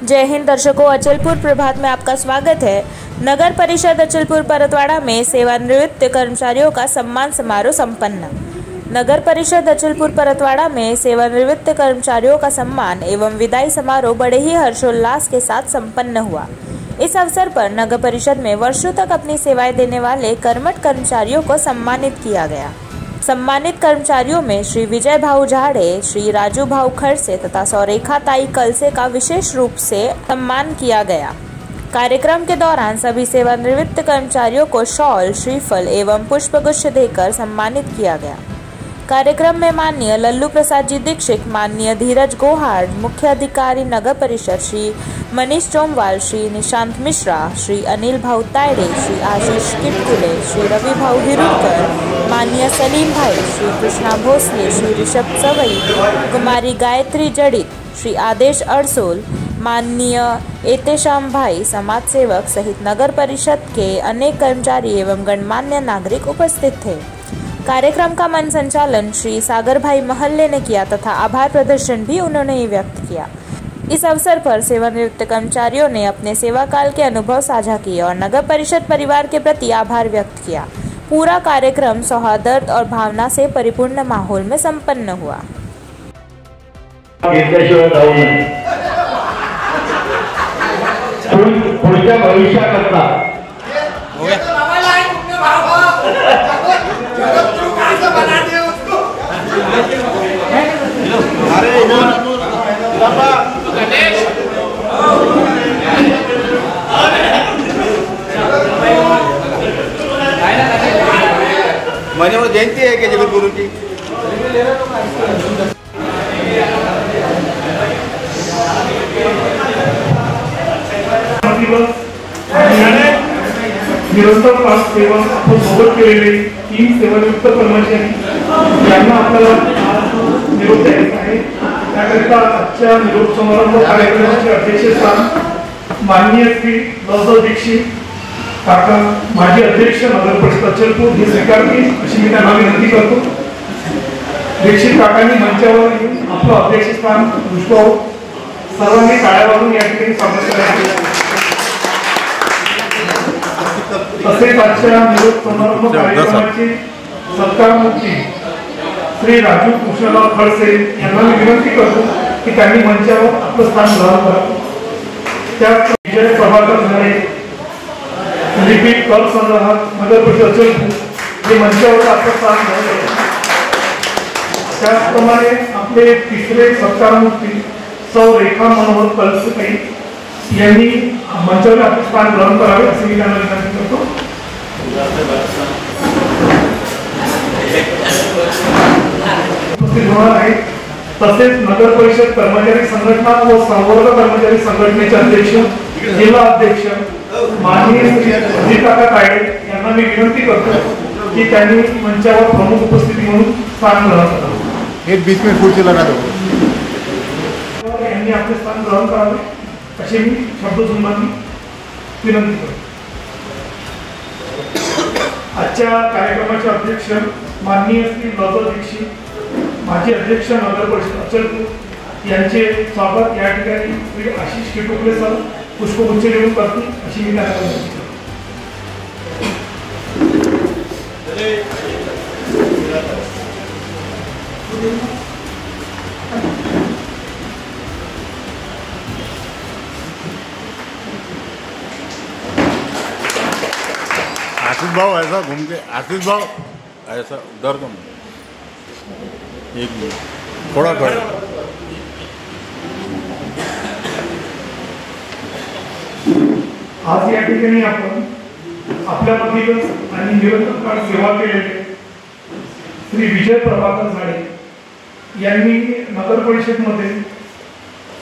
जय हिंद दर्शकों, अचलपुर प्रभात में आपका स्वागत है। नगर परिषद अचलपुर परतवाड़ा में सेवानिवृत्त कर्मचारियों का सम्मान समारोह संपन्न। नगर परिषद अचलपुर परतवाड़ा में सेवानिवृत्त कर्मचारियों का सम्मान एवं विदाई समारोह बड़े ही हर्षोल्लास के साथ संपन्न हुआ। इस अवसर पर नगर परिषद में वर्षों तक अपनी सेवाएं देने वाले कर्मठ कर्मचारियों को सम्मानित किया गया। सम्मानित कर्मचारियों में श्री विजय भाऊ झाड़े, श्री राजू भाऊ खड़से तथा सौरेखा ताई कलसे का विशेष रूप से सम्मान किया गया। कार्यक्रम के दौरान सभी सेवानिवृत्त कर्मचारियों को शॉल, श्रीफल एवं पुष्पगुच्छ देकर सम्मानित किया गया। कार्यक्रम में माननीय लल्लू प्रसाद जी दीक्षित, माननीय धीरज गोहाड़, मुख्य अधिकारी नगर परिषद श्री मनीष चोमवाल, श्री निशांत मिश्रा, श्री अनिल भाऊ तायड़े, श्री आशीष किटकुले, श्री रवि भाऊ हिरुलकर, माननीय सलीम भाई, श्री कृष्णा भोसले, श्री ऋषभ सवई, कुमारी गायत्री जड़ित, श्री आदेश अड़सोल, माननीय एतेश्याम भाई समाज सेवक सहित नगर परिषद के अनेक कर्मचारी एवं गणमान्य नागरिक उपस्थित थे। कार्यक्रम का मंच संचालन श्री सागर भाई महल्ले ने किया तथा आभार प्रदर्शन भी उन्होंने ही व्यक्त किया। इस अवसर पर सेवानिवृत्त कर्मचारियों ने अपने सेवा काल के अनुभव साझा किए और नगर परिषद परिवार के प्रति आभार व्यक्त किया। पूरा कार्यक्रम सौहार्द और भावना से परिपूर्ण माहौल में संपन्न हुआ। मैंने वो जयंती है कि जगत गुरु की निरंतर सेवा सोबत केलेले 3 सेवानिवृत्त कर्मचारी यांना आपल्याला निरोप द्यायचा आहे। त्याकरिता आजच्या निरोप समारंभ कार्यक्रमाचे अध्यक्षस्थान माननीय श्री लल्लू दीक्षित काका, माजी अध्यक्ष नगर परिषद अचलपूर हे स्वीकारतील अशी मी त्यांना विनंती करतो। दीक्षित काकांनी मंचावर येऊन आपलं अध्यक्षस्थान भूषवावं। सर्वांनी टाळ्या वाजवून या ठिकाणी स्वागत करावे। तसेच आजच्या निरोप समारंभ कार्यक्रमाचे सत्कारमूर्ती श्री राजू कृष्णराव खडसे यांना मी विनंती करतो की त्यांनी मंचावर आपलं स्थान ग्रहण करावं। त्यात विजय प्रभाकर झाडे, लिपिक कर संग्रहात नगर परिषद अचलपूर हे मंचावर आपलं स्थान ग्रहण करतात। त्याचप्रमाणे आपले तिसरे सत्कारमूर्ती सौरेखा मनोहर कलसे यांनी मंचावर आपले स्थान ग्रहण करावे असे मी त्यांना विनंती करतो। तसेच नगर परिषद कर्मचारी संघटना व संवर्ग कर्मचारी संघटनेचे अध्यक्ष, जिल्हा अध्यक्ष माननीय श्री काका तायडे यांना मी विनंती करतो की त्यांनी मंचावर प्रमुख उपस्थिती म्हणून स्थान ग्रहण करावे। एक बीच में कुर्सी लगा दो। यांनी आपले स्थान ग्रहण करावे अशी मी शब्दसंबंधी विनंती करतो। आजच्या कार्यक्रमाचे अध्यक्ष माननीय श्री लल्लू दीक्षित, माजी अध्यक्ष नगर परिषद अचलपूर यांचे स्वागत या ठिकाणी श्री आशीष किटकुले सर पुष्पगुच्छ देऊन करतील अशी मी त्यांना विनंती करतो। आशीष भाव ऐसा घूम के, आशीष भाव ऐसा उधर कम, एक मिनट थोड़ा खड़ा। आज या ठिकाणी आपण आपल्यामधीलच आणि निरंतर काळ सेवा केलेले श्री विजय प्रभाकर झाडे यांनी नगर परिषदमध्ये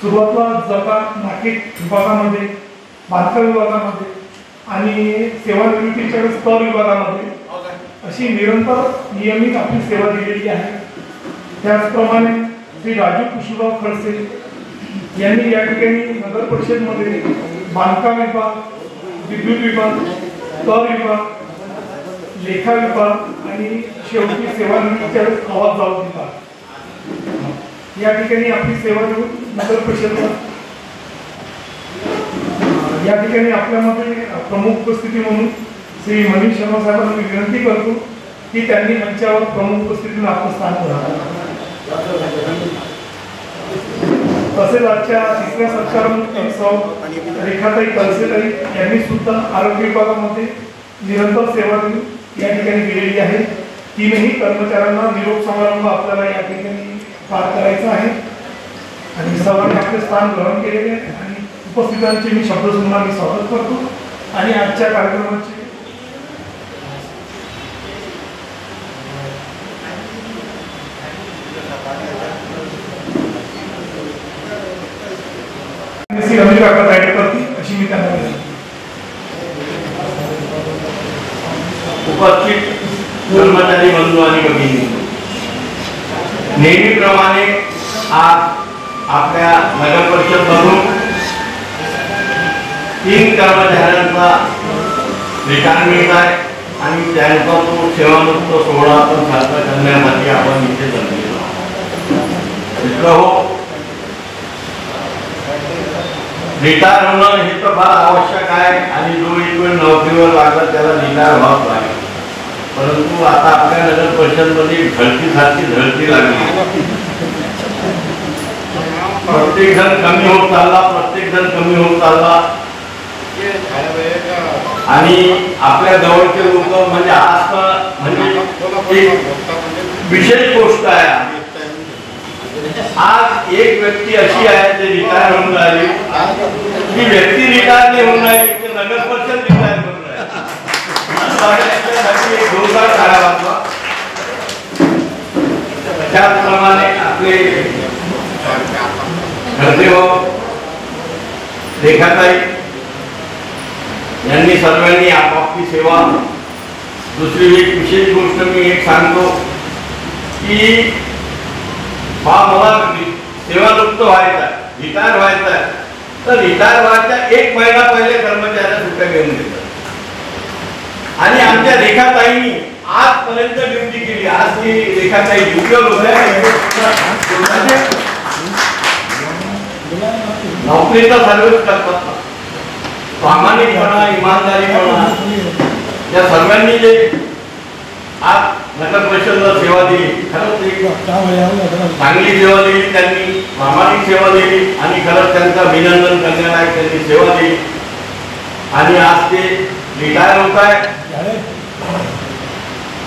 सुरुवातीला जका नाकिक विभागामध्ये, बांधकाम विभागामध्ये आणि सेवानिवृत्तीच्या स्तर विभागामध्ये अशी निरंतर नियमित आपली सेवा दिलेली आहे। त्याचप्रमाणे श्री राजू कृष्णराव खडसे यांनी या ठिकाणी नगर परिषदमध्ये बांधकाम विभाग, विद्युत विभाग, कर विभाग, लेखा विभाग आणि शेवटी सेवानिवृत्तीच्या आवाज जाऊ विभाग या ठिकाणी आपली सेवा देऊन नगर परिषद या ठिकाणी आपल्यामध्ये प्रमुख उपस्थिती म्हणून श्री मनीष शर्मा साहेबांना मी विनंती करतो की त्यांनी मंचावर प्रमुख उपस्थितीने आपलं स्थान करावं. तसेच आजच्या तिसऱ्या सत्कारामध्ये सौ रेखाताई कळसेताई यांनी सुद्धा आरोग्य विभागामध्ये निरंतर सेवा या ठिकाणी दिलेली आहे. तीनही कर्मचाऱ्यांना निरोप समारंभ आपल्याला या ठिकाणी पार करायचा आहे आणि सर्वांनी आपले स्थान ग्रहण केलेले आहे आणि उपस्थितांचे मी शब्दसंधान मी स्वागत करतो आणि आजच्या कार्यक्रमाचे श्री रमेश काका तयारी करतील अशी मी त्यांना उपस्थित कर्मचारी बंधू आणि भगिनी, नेहमीप्रमाणे आज आपल्या नगर परिषद मधून 3 कर्मचाऱ्यांचा रिटायरमेंट आहे आणि त्यांचा तो सेवामुक्त सोहळा आपण साजरा करण्यासाठी आपण इथे जमलेलो आहोत. रिटायर होणं हे तर फार आवश्यक आहे आणि जो एक वेळ नोकरीवर लागला त्याला रिटायर व्हावं लागेल. परंतु आता आपल्या नगर परिषदमध्ये झळतीसारखी झळती लागली. प्रत्येक जण कमी होत चालला आणि आपल्या जवळचे लोक म्हणजे आज म्हणजे एक विशेष गोष्ट आहे. आज एक व्यक्ती अशी आहे जे रिटायर होऊन राहिली. ती व्यक्ती रिटायर नाही होऊन राहिली, नगर परिषद रिटायर होऊन राहिली. एक जोरदार काढा वाचला. त्याचप्रमाणे आपले घरदेव रेखाताई यांनी सर्वांनी आपापली सेवा. दुसरी एक विशेष गोष्ट मी एक सांगतो की मला सेवानिवृत्त व्हायचा, रिटायर व्हायचा, तर रिटायर व्हायच्या 1 महिना पहिले कर्मचाऱ्या सुट्ट्या घेऊन देतात आणि आमच्या रेखाताईंनी आजपर्यंत ड्युटी केली. आज ती रेखाताई ड्युटीवर होत्या. नोकरीचा सर्व्हिस करतात. प्रामाणिकपणा, इमानदारीपणा या सर्वांनी जे आज नगर परिषदेला सेवा दिली, खरंच चांगली सेवा दिली त्यांनी, प्रामाणिक सेवा दिली आणि खरंच त्यांचं अभिनंदन करण्यालायक त्यांनी सेवा दिली आणि आज ते रिटायर होत आहे.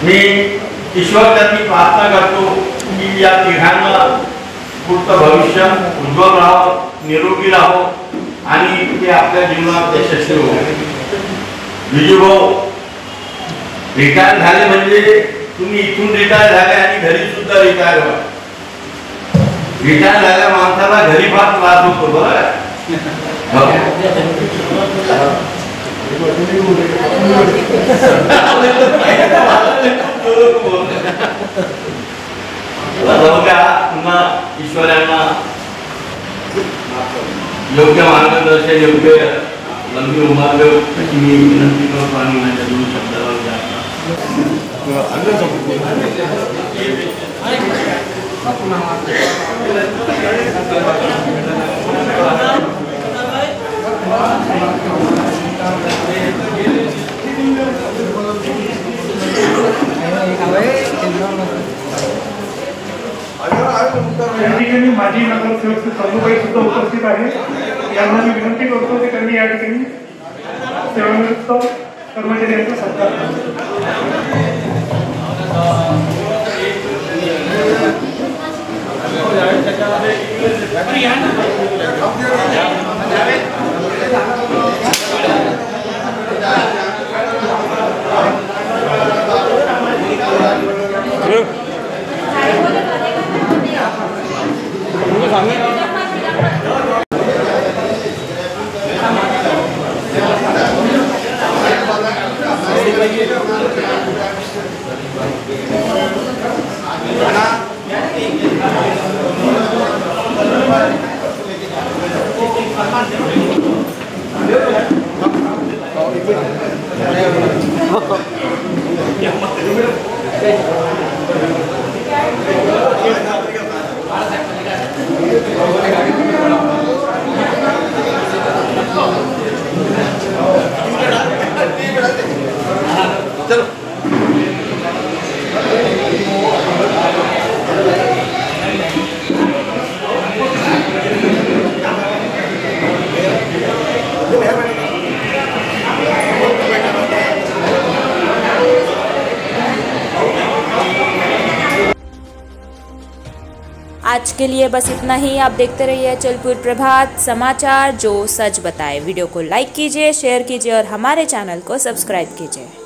मी ईश्वर त्यांनी प्रार्थना करतो की या तिघांना पुढचं भविष्य उज्ज्वल राहावं, निरोगी राहावं आणि ते आपल्या जीवनात यशस्वी हो. विजूभाऊ रिटायर झाले म्हणजे तुम्ही इथून रिटायर झाले आणि घरी सुद्धा रिटायर व्हा. रिटायर झाल्या माणसाला घरी फार त्रास होतो. बरं पुन्हा ईश्वरांना योग्य मार्गदर्शन, योग्य लंबी उमर अशी मी विनंती करतो आणि माझ्या 2 शब्दावर माजी नगरसेवक चंदूबाई सुद्धा उपस्थित आहे. यांना मी विनंती करतो की त्यांनी या ठिकाणी सेवानिवृत्त कर्मचाऱ्यांचा सत्कार आज के लिए बस इतना ही। आप देखते रहिए अचलपुर प्रभात समाचार, जो सच बताए। वीडियो को लाइक कीजिए, शेयर कीजिए और हमारे चैनल को सब्सक्राइब कीजिए।